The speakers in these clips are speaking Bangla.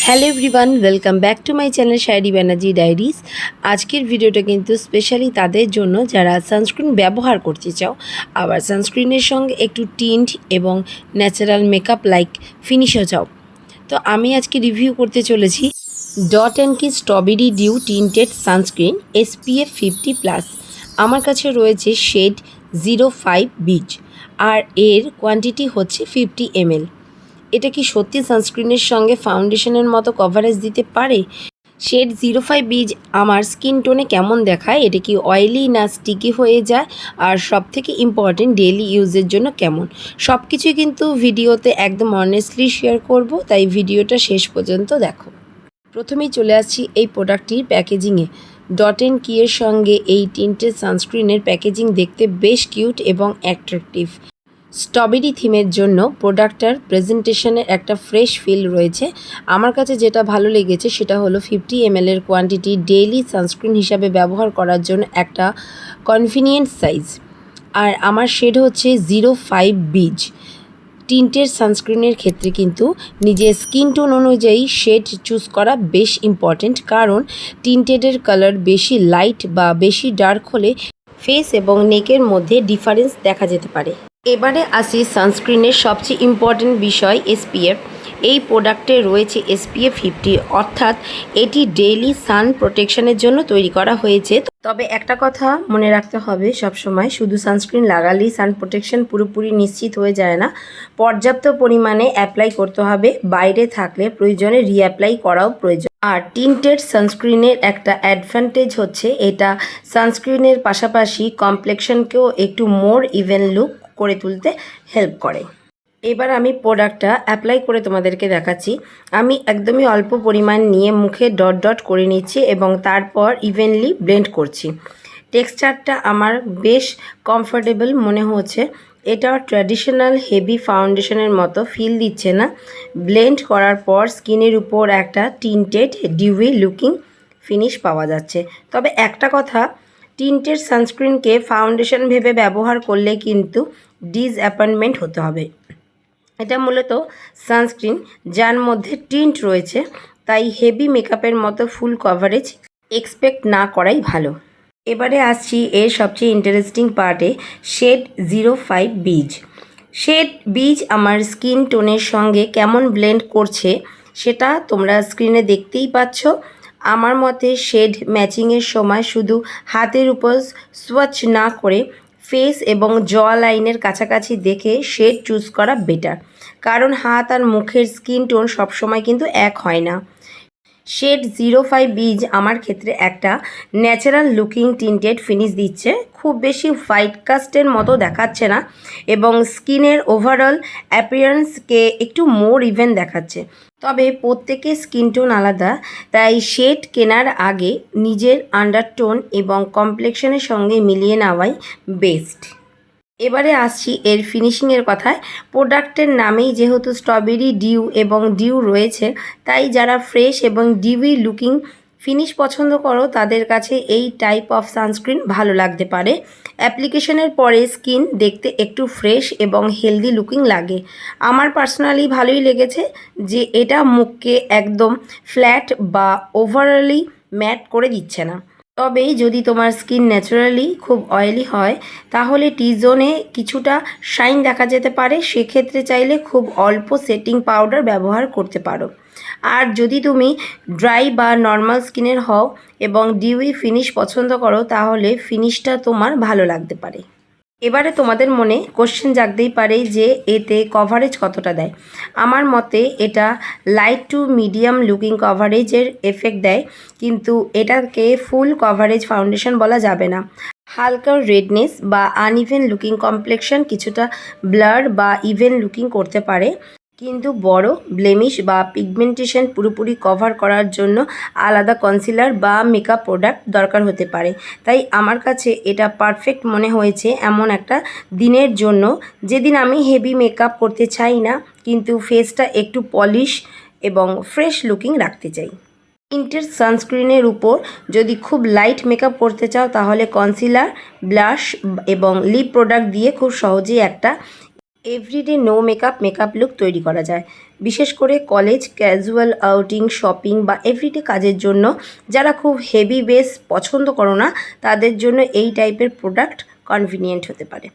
Hello everyone, welcome back to my channel Shayari Banerjee diaries. আজকের ভিডিওটা কিন্তু স্পেশালি তাদের জন্য যারা সানস্ক্রিন ব্যবহার করতে চাও, আবার সানস্ক্রিনের সঙ্গে একটু টিন্ট এবং ন্যাচারাল মেকআপ লাইক ফিনিশও চাও। তো আমি আজকে রিভিউ করতে চলেছি Dot and Key strawberry dew tinted sunscreen SPF 50+। আমার কাছে রয়েছে শেড 05 বিচ, আর এর কোয়ান্টিটি হচ্ছে 50 ml। এটা কি সত্যি সানস্ক্রিনের সঙ্গে ফাউন্ডেশনের মতো কভারেজ দিতে পারে? শেড 05 বিচ আমার স্কিন টোনে কেমন দেখায়? এটা কি অয়েলি না স্টিকি হয়ে যায়? আর সবথেকে ইম্পর্টেন্ট, ডেইলি ইউজের জন্য কেমন? সব কিছুই কিন্তু ভিডিওতে একদম অনেস্টলি শেয়ার করব, তাই ভিডিওটা শেষ পর্যন্ত দেখো। প্রথমেই চলে আসছি এই প্রোডাক্টটির প্যাকেজিংয়ে। ডট অ্যান্ড কি এর সঙ্গে এই টিন্টেড সানস্ক্রিনের প্যাকেজিং দেখতে বেশ কিউট এবং অ্যাট্রাকটিভ। স্ট্রবেরি থিমের জন্য প্রোডাক্টটার প্রেজেন্টেশনের একটা ফ্রেশ ফিল রয়েছে। আমার কাছে যেটা ভালো লেগেছে সেটা হলো 50 ml এর কোয়ান্টিটি ডেইলি সানস্ক্রিন হিসাবে ব্যবহার করার জন্য একটা কনভিনিয়েন্ট সাইজ। আর আমার শেড হচ্ছে 05 বিচ। টিন্টের সানস্ক্রিনের ক্ষেত্রে কিন্তু নিজের স্কিন টোন অনুযায়ী শেড চুজ করা বেশ ইম্পর্ট্যান্ট, কারণ টিন্টেডের কালার বেশি লাইট বা বেশি ডার্ক হলে ফেস এবং নেকের মধ্যে ডিফারেন্স দেখা যেতে পারে। এবারে আসি সানস্ক্রিনের সবচেয়ে ইম্পর্ট্যান্ট বিষয় SPF। এই প্রোডাক্টে রয়েছে SPF 50, অর্থাৎ এটি ডেইলি সান প্রোটেকশনের জন্য তৈরি করা হয়েছে। তবে একটা কথা মনে রাখতে হবে, সবসময় শুধু সানস্ক্রিন লাগালেই সান প্রোটেকশন পুরোপুরি নিশ্চিত হয়ে যায় না। পর্যাপ্ত পরিমাণে অ্যাপ্লাই করতে হবে, বাইরে থাকলে প্রয়োজনে রিঅ্যাপ্লাই করাও প্রয়োজন। আর টিন্টেড সানস্ক্রিনের একটা অ্যাডভান্টেজ হচ্ছে এটা সানস্ক্রিনের পাশাপাশি কমপ্লেক্সনকেও একটু মোর ইভেন লুক করে তুলতে হেল্প করে। এবার আমি প্রোডাক্টটা অ্যাপ্লাই করে তোমাদেরকে দেখাচ্ছি। আমি একদমই অল্প পরিমাণ নিয়ে মুখে ডট ডট করে নিচ্ছি এবং তারপর ইভেনলি ব্লেন্ড করছি। টেক্সচারটা আমার বেশ কমফোর্টেবল মনে হচ্ছে। এটা ট্র্যাডিশনাল হেভি ফাউন্ডেশনের মতো ফিল দিচ্ছে না। ব্লেন্ড করার পর স্কিনের উপর একটা টিন্টেড ডিউই লুকিং ফিনিশ পাওয়া যাচ্ছে। তবে একটা কথা, টিন্টেড সানস্ক্রিনকে ফাউন্ডেশন ভেবে ব্যবহার করলে কিন্তু ডিসঅ্যাপয়েন্টমেন্ট হতে হবে। এটা মূলত সানস্ক্রিন যার মধ্যে টিন্ট রয়েছে, তাই হেভি মেকআপের মতো ফুল কভারেজ এক্সপেক্ট না করাই ভালো। এবারে আসছি এর সবচেয়ে ইন্টারেস্টিং পার্টে, শেড 05 বিচ। শেড বিচ আমার স্কিন টোনের সঙ্গে কেমন ব্লেন্ড করছে সেটা তোমরা স্ক্রিনে দেখতেই পাচ্ছ। আমার মতে শেড ম্যাচিংয়ের সময় শুধু হাতের উপর সোয়াচ না করে ফেস এবং জ লাইনের কাছাকাছি দেখে শেড চুজ করা বেটার, কারণ হাত আর মুখের স্কিন টোন সবসময় কিন্তু এক হয় না। শেড 05 বিচ আমার ক্ষেত্রে একটা ন্যাচারাল লুকিং টিন্টেড ফিনিশ দিচ্ছে, খুব বেশি হোয়াইট কাস্টের মতো দেখাচ্ছে না এবং স্কিনের ওভারঅল অ্যাপিয়ারেন্সকে একটু মোর ইভেন দেখাচ্ছে। তবে প্রত্যেকের স্কিন টোন আলাদা, তাই শেড কেনার আগে নিজের আন্ডারটোন এবং কমপ্লেক্সনের সঙ্গে মিলিয়ে নেওয়াই বেস্ট। এবারে আসছি এর ফিনিশিংয়ের কথায়। প্রোডাক্টের নামেই যেহেতু স্ট্রবেরি ডিউ এবং ডিউ রয়েছে, তাই যারা ফ্রেশ এবং ডিউই লুকিং ফিনিশ পছন্দ করো তাদের কাছে এই টাইপ অফ সানস্ক্রিন ভালো লাগতে পারে। অ্যাপ্লিকেশনের পরে স্কিন দেখতে একটু ফ্রেশ এবং হেলদি লুকিং লাগে। আমার পার্সোনালি ভালোই লেগেছে যে এটা মুখকে একদম ফ্ল্যাট বা ওভারঅলি ম্যাট করে দিচ্ছে না। তবে যদি তোমার স্কিন ন্যাচারালি খুব অয়েলি হয় তাহলে টি জোনে কিছুটা শাইন দেখা যেতে পারে, সেক্ষেত্রে চাইলে খুব অল্প সেটিং পাউডার ব্যবহার করতে পারো। আর যদি তুমি ড্রাই বা নর্মাল স্কিনের হও এবং ডিউই ফিনিশ পছন্দ করো তাহলে ফিনিশটা তোমার ভালো লাগতে পারে। এবারে তোমাদের মনে কোশ্চেন জাগতেই পারে যে এতে কভারেজ কতটা দেয়। আমার মতে এটা লাইট টু মিডিয়াম লুকিং কভারেজের এফেক্ট দেয়, কিন্তু এটাকে ফুল কভারেজ ফাউন্ডেশন বলা যাবে না। হালকা রেডনেস বা আনইভেন লুকিং কমপ্লেক্সন কিছুটা ব্লার বা ইভেন লুকিং করতে পারে, কিন্তু বড় ব্লেমিশ বা পিগমেন্টেশন পুরোপুরি কভার করার জন্য আলাদা কনসিলার বা মেকআপ প্রোডাক্ট দরকার হতে পারে। তাই আমার কাছে এটা পারফেক্ট মনে হয়েছে এমন একটা দিনের জন্য, যেদিন আমি হেভি মেকআপ করতে চাই না কিন্তু ফেসটা একটু পলিশ এবং ফ্রেশ লুকিং রাখতে চাই। টিন্টেড সানস্ক্রিনের উপর যদি খুব লাইট মেকআপ করতে চাও তাহলে কনসিলার, ব্লাশ এবং লিপ প্রোডাক্ট দিয়ে খুব সহজেই একটা এভরিডে নো মেকআপ লুক তৈরি করা যায়। বিশেষ করে কলেজ, ক্যাজুয়াল আউটিং, শপিং বা এভরিডে কাজের জন্য যারা খুব হেভি বেস পছন্দ করো না, তাদের জন্য এই টাইপের প্রোডাক্ট কনভিনিয়েন্ট হতে পারে।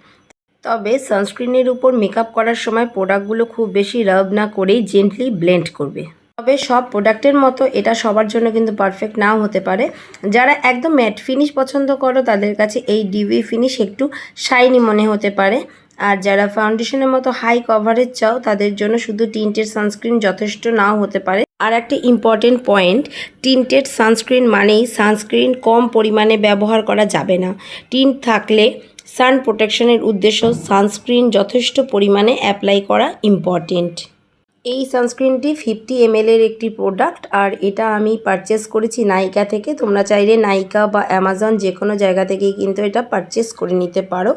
তবে সানস্ক্রিনের উপর মেকআপ করার সময় প্রোডাক্টগুলো খুব বেশি রাব না করেই জেন্টলি ব্লেন্ড করবে। তবে সব প্রোডাক্টের মতো এটা সবার জন্য কিন্তু পারফেক্ট নাও হতে পারে। যারা একদম ম্যাট ফিনিশ পছন্দ করো তাদের কাছে এই ডিউই ফিনিশ একটু শাইনি মনে হতে পারে। আর যারা ফাউন্ডেশনের মতো হাই কভারেজ চাও তাদের জন্য শুধু টিন্টেড সানস্ক্রিন যথেষ্ট নাও হতে পারে। আর একটা ইম্পর্টেন্ট পয়েন্ট, টিন্টেড সানস্ক্রিন মানেই সানস্ক্রিন কম পরিমাণে ব্যবহার করা যাবে না। টিন্ট থাকলে সান প্রোটেকশনের উদ্দেশ্য সানস্ক্রিন যথেষ্ট পরিমাণে অ্যাপ্লাই করা ইম্পর্টেন্ট। এই সানস্ক্রিনটি 50 ml এর একটি প্রোডাক্ট, আর এটা আমি পারচেস করেছি নাইকা থেকে। তোমরা চাইলে নাইকা বা অ্যামাজন যে কোনো জায়গা থেকেই কিন্তু এটা পারচেস করে নিতে পারো।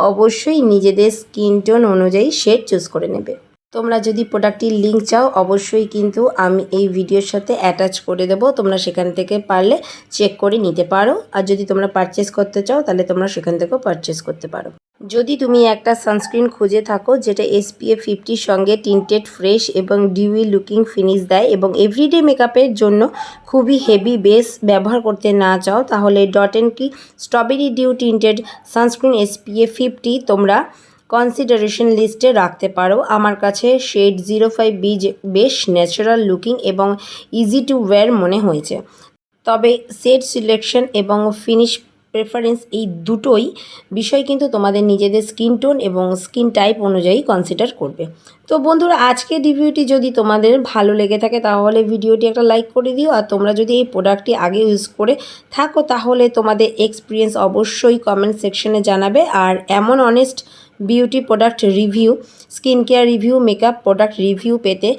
অবশ্যই নিজেদের স্কিন টোন অনুযায়ী শেড চুজ করে নেবে। তোমরা যদি প্রোডাক্টটির লিঙ্ক চাও অবশ্যই কিন্তু আমি এই ভিডিওর সাথে অ্যাটাচ করে দেবো, তোমরা সেখান থেকে পারলে চেক করে নিতে পারো। আর যদি তোমরা পারচেস করতে চাও তাহলে তোমরা সেখান থেকেও পারচেস করতে পারো। যদি তুমি একটা সানস্ক্রিন খুঁজে থাকো যেটা SPF 50 সঙ্গে টিন্টেড ফ্রেশ এবং ডিউই লুকিং ফিনিশ দেয় এবং এভরিডে মেকআপের জন্য খুবই হেভি বেস ব্যবহার করতে না চাও, তাহলে Dot and Key strawberry dew tinted sunscreen SPF 50 তোমরা কনসিডারেশন লিস্টে রাখতে পারো। আমার কাছে শেড 05B বেশ ন্যাচারাল লুকিং এবং ইজি টু ওয়্যার মনে হয়েছে। তবে শেড সিলেকশন এবং ফিনিশ প্রেফারেন্স এই দুটোই বিষয় কিন্তু তোমাদের নিজেদের স্কিন টোন এবং স্কিন টাইপ অনুযায়ী কনসিডার করবে। তো বন্ধুরা, আজকের রিভিউটি যদি তোমাদের ভালো লেগে থাকে তাহলে ভিডিওটি একটা লাইক করে দিও। আর তোমরা যদি এই প্রোডাক্টটি আগে ইউজ করে থাকো তাহলে তোমাদের এক্সপিরিয়েন্স অবশ্যই কমেন্ট সেকশনে জানাবে। আর এমন honest beauty product review, skin care review, makeup product review পেতে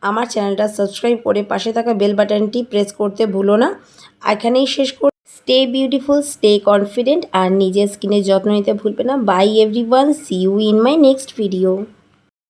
আমার চ্যানেলটা সাবস্ক্রাইব করে পাশে থাকা বেল বাটনটি প্রেস করতে ভুলো না। এখানেই শেষ করি। স্টে বিউটিফুল, স্টে কনফিডেন্ট আর নিজের স্কিনের যত্ন নিতে ভুলবে না। Bye everyone, see you in my next video.